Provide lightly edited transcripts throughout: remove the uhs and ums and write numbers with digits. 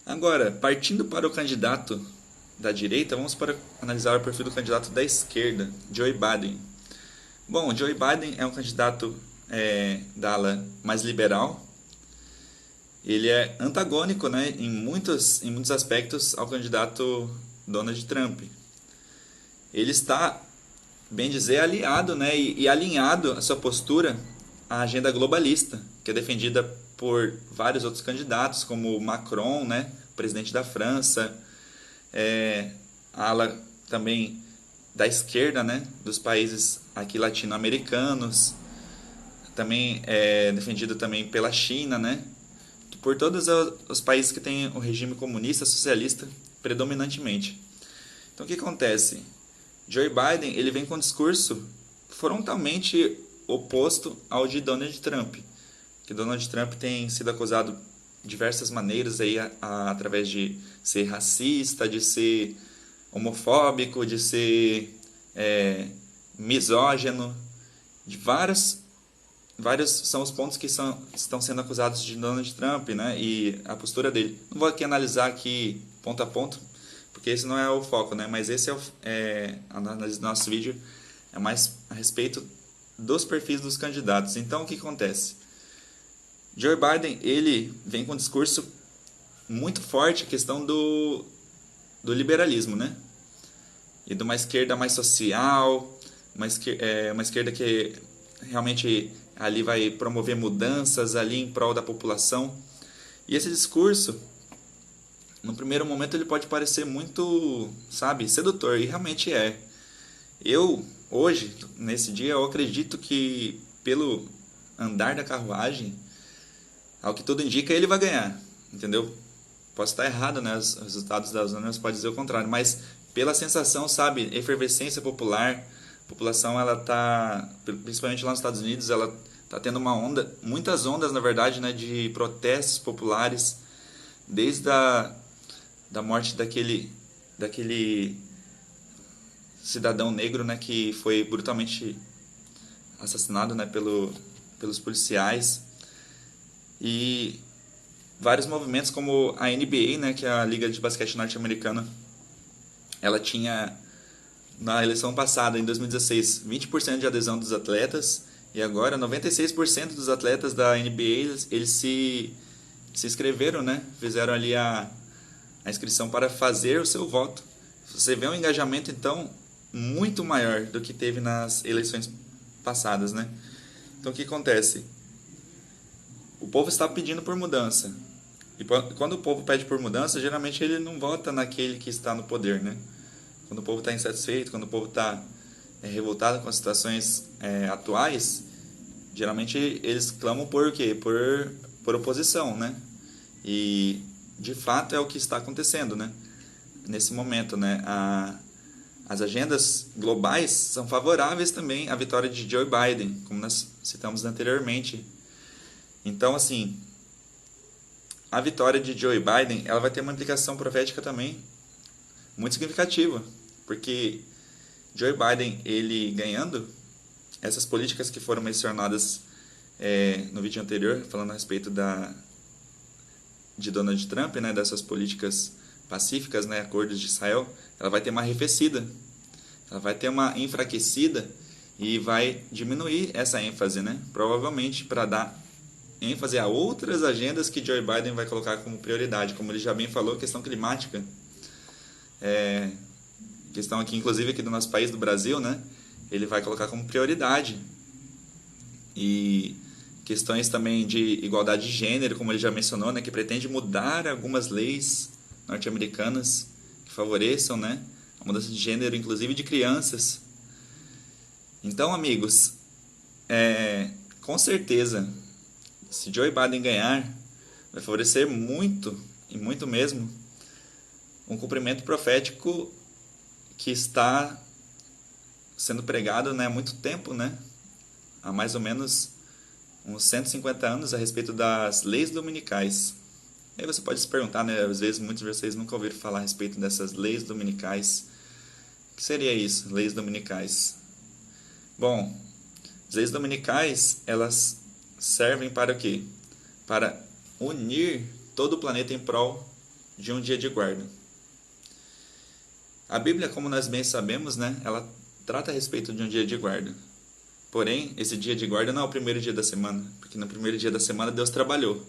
Agora, partindo para o candidato da direita, vamos para analisar o perfil do candidato da esquerda, Joe Biden. Bom, Joe Biden é um candidato da ala mais liberal. Ele é antagônico, né, em muitos aspectos ao candidato Donald Trump. Ele está, bem dizer, aliado, né, e alinhado a sua postura à agenda globalista, que é defendida por vários outros candidatos, como Macron, né, presidente da França, a ala também da esquerda, né, dos países aqui latino-americanos, também é defendido também pela China, né, por todos os países que têm o regime comunista, socialista, predominantemente. Então o que acontece? Joe Biden ele vem com um discurso frontalmente oposto ao de Donald Trump. Que Donald Trump tem sido acusado de diversas maneiras aí, através de ser racista, de ser homofóbico, de ser misógino, de vários são os pontos que estão sendo acusados de Donald Trump, né? E a postura dele. Não vou aqui analisar aqui ponto a ponto, porque esse não é o foco, né? Mas esse a análise do nosso vídeo é mais a respeito dos perfis dos candidatos. Então, o que acontece? Joe Biden, ele vem com um discurso muito forte, a questão do liberalismo, né? E de uma esquerda mais social, uma esquerda que realmente ali vai promover mudanças ali em prol da população. E esse discurso, no primeiro momento, ele pode parecer muito, sabe, sedutor, e realmente é. Eu, hoje, nesse dia, eu acredito que pelo andar da carruagem, ao que tudo indica, ele vai ganhar, entendeu? Posso estar errado, né? Os resultados das urnas podem dizer o contrário, mas pela sensação, sabe, efervescência popular, a população, ela tá, principalmente lá nos Estados Unidos, ela tá tendo uma onda, muitas ondas, na verdade, né, de protestos populares, desde da morte daquele cidadão negro, né, que foi brutalmente assassinado, né, pelos policiais, e vários movimentos como a NBA, né, que é a Liga de Basquete Norte-Americana, ela tinha na eleição passada, em 2016, 20% de adesão dos atletas, e agora 96% dos atletas da NBA, eles se inscreveram, né? Fizeram ali a inscrição para fazer o seu voto. Você vê um engajamento, então, muito maior do que teve nas eleições passadas, né? Então, o que acontece? O povo está pedindo por mudança. E quando o povo pede por mudança, geralmente ele não vota naquele que está no poder, né? Quando o povo está insatisfeito, quando o povo está revoltado com as situações atuais, geralmente eles clamam por quê? Por oposição, né? E de fato é o que está acontecendo, né? Nesse momento, né? As agendas globais são favoráveis também à vitória de Joe Biden, como nós citamos anteriormente. Então, assim, a vitória de Joe Biden, ela vai ter uma implicação profética também muito significativa, porque Joe Biden, ele ganhando, essas políticas que foram mencionadas no vídeo anterior, falando a respeito de Donald Trump, né, dessas políticas pacíficas, né, acordos de Israel, ela vai ter uma arrefecida, ela vai ter uma enfraquecida e vai diminuir essa ênfase, né, provavelmente para dar ênfase a outras agendas que Joe Biden vai colocar como prioridade, como ele já bem falou, questão climática, questão aqui, inclusive aqui do nosso país, do Brasil, né, ele vai colocar como prioridade. E questões também de igualdade de gênero, como ele já mencionou, né, que pretende mudar algumas leis norte-americanas que favoreçam, né, a mudança de gênero, inclusive de crianças. Então, amigos, com certeza, se Joe Biden ganhar, vai favorecer muito, e muito mesmo, um cumprimento profético que está sendo pregado, né, há muito tempo, né, há mais ou menos uns 150 anos, a respeito das leis dominicais. Aí você pode se perguntar, né, às vezes muitos de vocês nunca ouviram falar a respeito dessas leis dominicais. O que seria isso, leis dominicais? Bom, as leis dominicais, elas servem para o quê? Para unir todo o planeta em prol de um dia de guarda. A Bíblia, como nós bem sabemos, né, ela trata a respeito de um dia de guarda. Porém, esse dia de guarda não é o primeiro dia da semana, porque no primeiro dia da semana Deus trabalhou.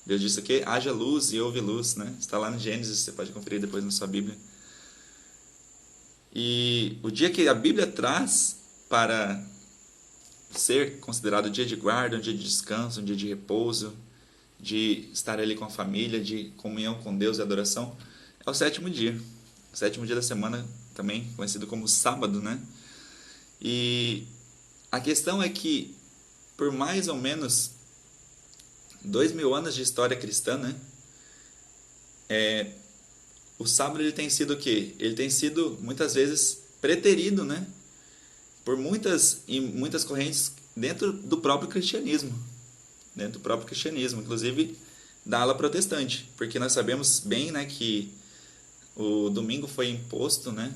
Deus disse que haja luz e houve luz, né? Está lá no Gênesis, você pode conferir depois na sua Bíblia. E o dia que a Bíblia traz para ser considerado dia de guarda, um dia de descanso, um dia de repouso, de estar ali com a família, de comunhão com Deus e adoração, é o sétimo dia. O sétimo dia da semana, também conhecido como sábado, né? E a questão é que, por mais ou menos 2000 anos de história cristã, né? O sábado ele tem sido o quê? Ele tem sido, muitas vezes, preterido, né? Por muitas correntes dentro do próprio cristianismo. Dentro do próprio cristianismo, inclusive da ala protestante. Porque nós sabemos bem, né, que o domingo foi imposto, né,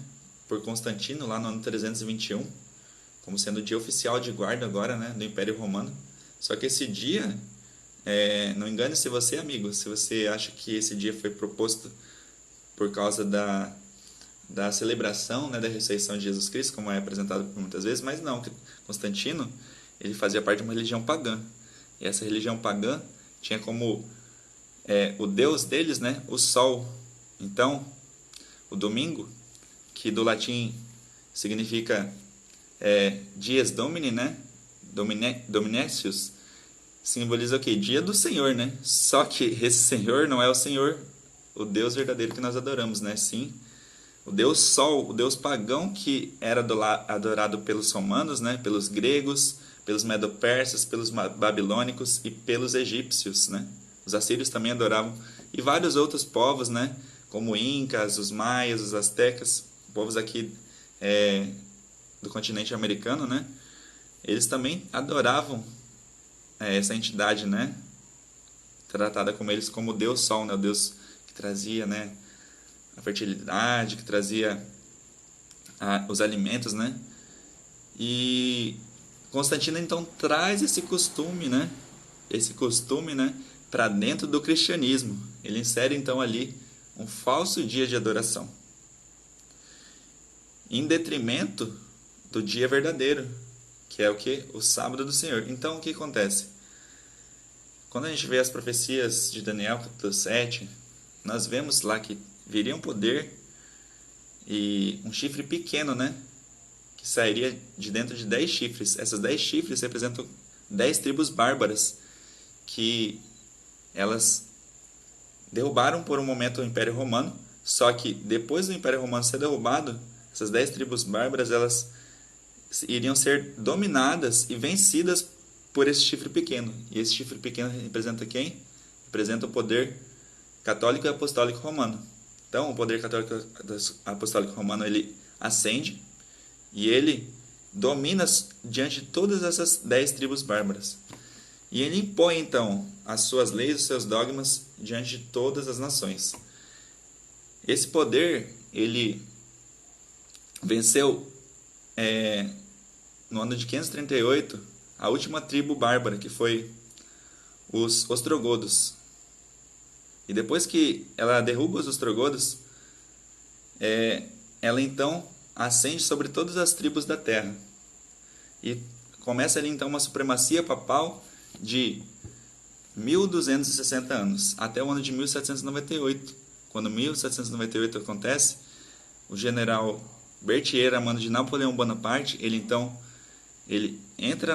por Constantino, lá no ano 321, como sendo o dia oficial de guarda agora, né, do Império Romano. Só que esse dia, não engane-se você, amigo, se você acha que esse dia foi proposto por causa da celebração, né, da ressurreição de Jesus Cristo, como é apresentado por muitas vezes, mas não, Constantino, ele fazia parte de uma religião pagã. E essa religião pagã tinha como o deus deles, né, o sol. Então, o domingo, que do latim significa dies domini, né, dominecius, simboliza o quê? Dia do Senhor, né? Só que esse Senhor não é o Senhor, o Deus verdadeiro que nós adoramos, né? Sim, o Deus Sol, o Deus pagão que era adorado pelos romanos, né? Pelos gregos, pelos medo-persas, pelos babilônicos e pelos egípcios, né? Os assírios também adoravam. E vários outros povos, né? Como incas, os maias, os astecas, povos aqui do continente americano, né? Eles também adoravam essa entidade, né? Tratada como eles como o Deus Sol, né? O Deus que trazia, né, a fertilidade, que trazia os alimentos, né? E Constantino então traz esse costume, né? Esse costume, né, para dentro do cristianismo. Ele insere então ali um falso dia de adoração, em detrimento do dia verdadeiro, que é o que? O sábado do Senhor. Então o que acontece? Quando a gente vê as profecias de Daniel capítulo 7, nós vemos lá que viria um poder e um chifre pequeno, né? Que sairia de dentro de 10 chifres. Essas 10 chifres representam 10 tribos bárbaras que elas derrubaram por um momento o Império Romano, só que depois do Império Romano ser derrubado, essas 10 tribos bárbaras elas iriam ser dominadas e vencidas por esse chifre pequeno. E esse chifre pequeno representa quem? Representa o poder católico e apostólico romano. Então, o poder católico e apostólico romano, ele ascende e ele domina diante de todas essas 10 tribos bárbaras. E ele impõe, então, as suas leis, os seus dogmas diante de todas as nações. Esse poder, ele venceu no ano de 538 a última tribo bárbara, que foi os ostrogodos. E depois que ela derruba os ostrogodos, ela então ascende sobre todas as tribos da terra. E começa ali então uma supremacia papal de 1260 anos, até o ano de 1798. Quando 1798 acontece, o general Berthier, a mando de Napoleão Bonaparte, ele entra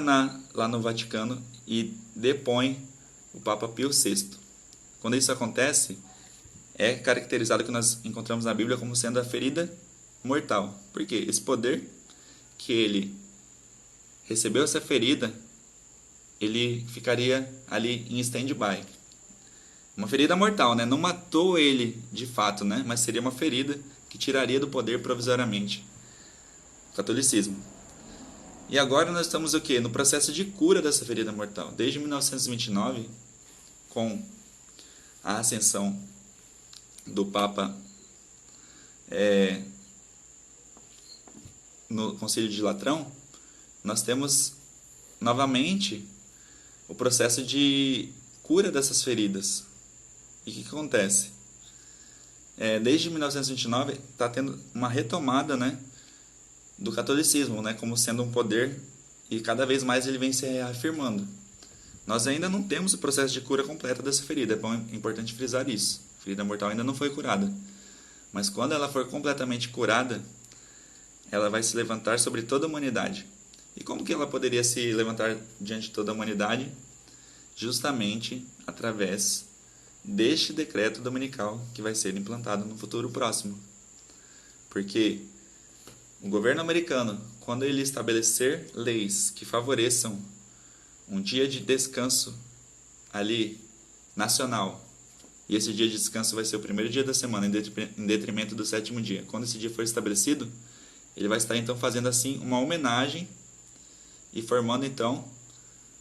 lá no Vaticano e depõe o Papa Pio VI. Quando isso acontece, é caracterizado, que nós encontramos na Bíblia, como sendo a ferida mortal. Por quê? Esse poder que ele recebeu, essa ferida, ele ficaria ali em stand-by. Uma ferida mortal, né? Não matou ele de fato, né? Mas seria uma ferida que tiraria do poder provisoriamente o catolicismo. E agora nós estamos o quê? No processo de cura dessa ferida mortal. Desde 1929, com a ascensão do Papa no Concílio de Latrão, nós temos novamente o processo de cura dessas feridas. E o que acontece? desde 1929 está tendo uma retomada, né, do catolicismo, né, como sendo um poder, e cada vez mais ele vem se reafirmando. Nós ainda não temos o processo de cura completa dessa ferida, é importante frisar isso. A ferida mortal ainda não foi curada. Mas quando ela for completamente curada, ela vai se levantar sobre toda a humanidade. E como que ela poderia se levantar diante de toda a humanidade? Justamente através deste decreto dominical que vai ser implantado no futuro próximo. Porque o governo americano, quando ele estabelecer leis que favoreçam um dia de descanso ali, nacional, e esse dia de descanso vai ser o primeiro dia da semana, em detrimento do 7º dia. Quando esse dia for estabelecido, ele vai estar então fazendo assim uma homenagem e formando então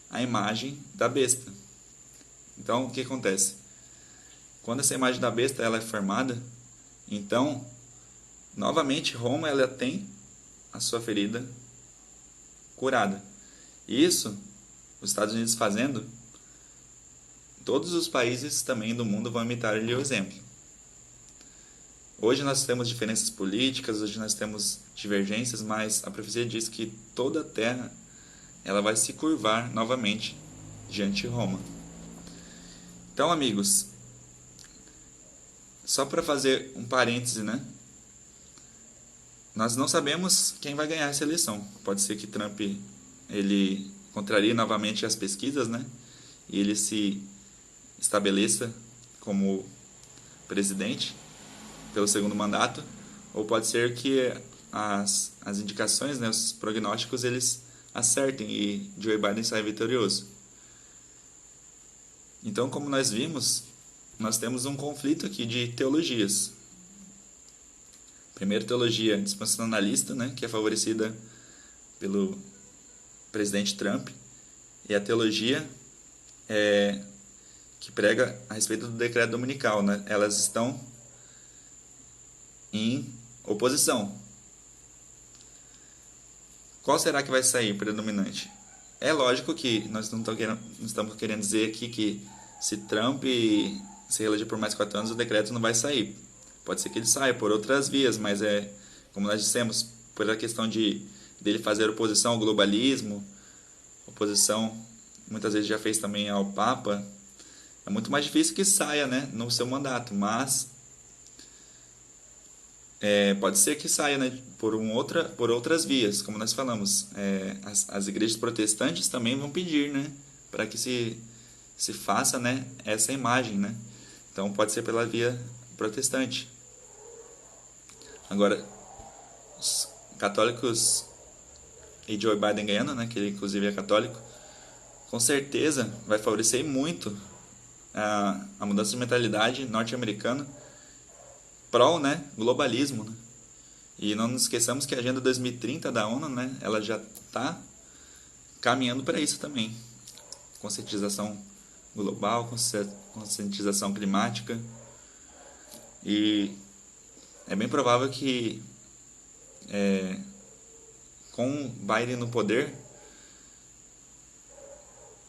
a imagem da besta. Então, o que acontece? Quando essa imagem da besta ela é formada, então, novamente, Roma ela tem a sua ferida curada. Isso, os Estados Unidos fazendo, todos os países também do mundo vão imitar-lhe o exemplo. Hoje nós temos diferenças políticas, hoje nós temos divergências, mas a profecia diz que toda a terra ela vai se curvar novamente diante de Roma. Então, amigos, só para fazer um parêntese, né? Nós não sabemos quem vai ganhar essa eleição. Pode ser que Trump ele contrarie novamente as pesquisas, né? E ele se estabeleça como presidente pelo segundo mandato, ou pode ser que as indicações, né, os prognósticos, eles acertem e Joe Biden saia vitorioso. Então, como nós vimos, nós temos um conflito aqui de teologias. Primeiro, teologia dispensacionalista, né, que é favorecida pelo presidente Trump, e a teologia que prega a respeito do decreto dominical, né? Elas estão em oposição. Qual será que vai sair predominante? É lógico que nós não estamos querendo dizer aqui que se Trump se eleger por mais 4 anos, o decreto não vai sair. Pode ser que ele saia por outras vias, mas como nós dissemos, por a questão dele fazer oposição ao globalismo, oposição muitas vezes já fez também ao Papa, é muito mais difícil que saia, né, no seu mandato, mas pode ser que saia, né, por outras vias, como nós falamos. As igrejas protestantes também vão pedir, né, para que se faça, né, essa imagem, né? Então pode ser pela via protestante. Agora, os católicos e Joe Biden ganhando, né, que ele inclusive é católico, com certeza vai favorecer muito a mudança de mentalidade norte-americana pró, né, globalismo, né? E não nos esqueçamos que a Agenda 2030 da ONU, né, ela já está caminhando para isso também. Conscientização global, conscientização climática. E é bem provável que com Biden no poder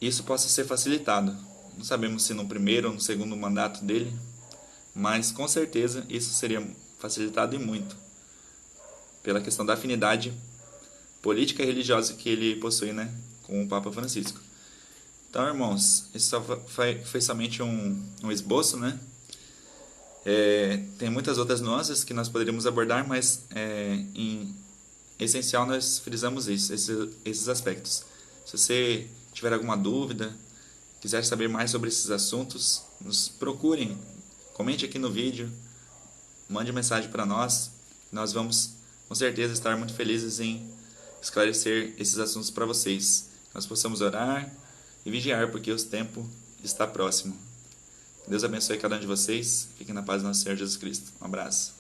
isso possa ser facilitado. Não sabemos se no primeiro ou no segundo mandato dele, mas com certeza isso seria facilitado e muito pela questão da afinidade política e religiosa que ele possui, né, com o Papa Francisco. Então, irmãos, isso só foi somente um esboço, né? Tem muitas outras nuances que nós poderíamos abordar, mas em essencial nós frisamos esses aspectos. Se você tiver alguma dúvida, quiser saber mais sobre esses assuntos, nos procurem, comente aqui no vídeo, mande mensagem para nós. Nós vamos com certeza estar muito felizes em esclarecer esses assuntos para vocês. Nós possamos orar e vigiar, porque o tempo está próximo. Deus abençoe cada um de vocês. Fiquem na paz do nosso Senhor Jesus Cristo. Um abraço.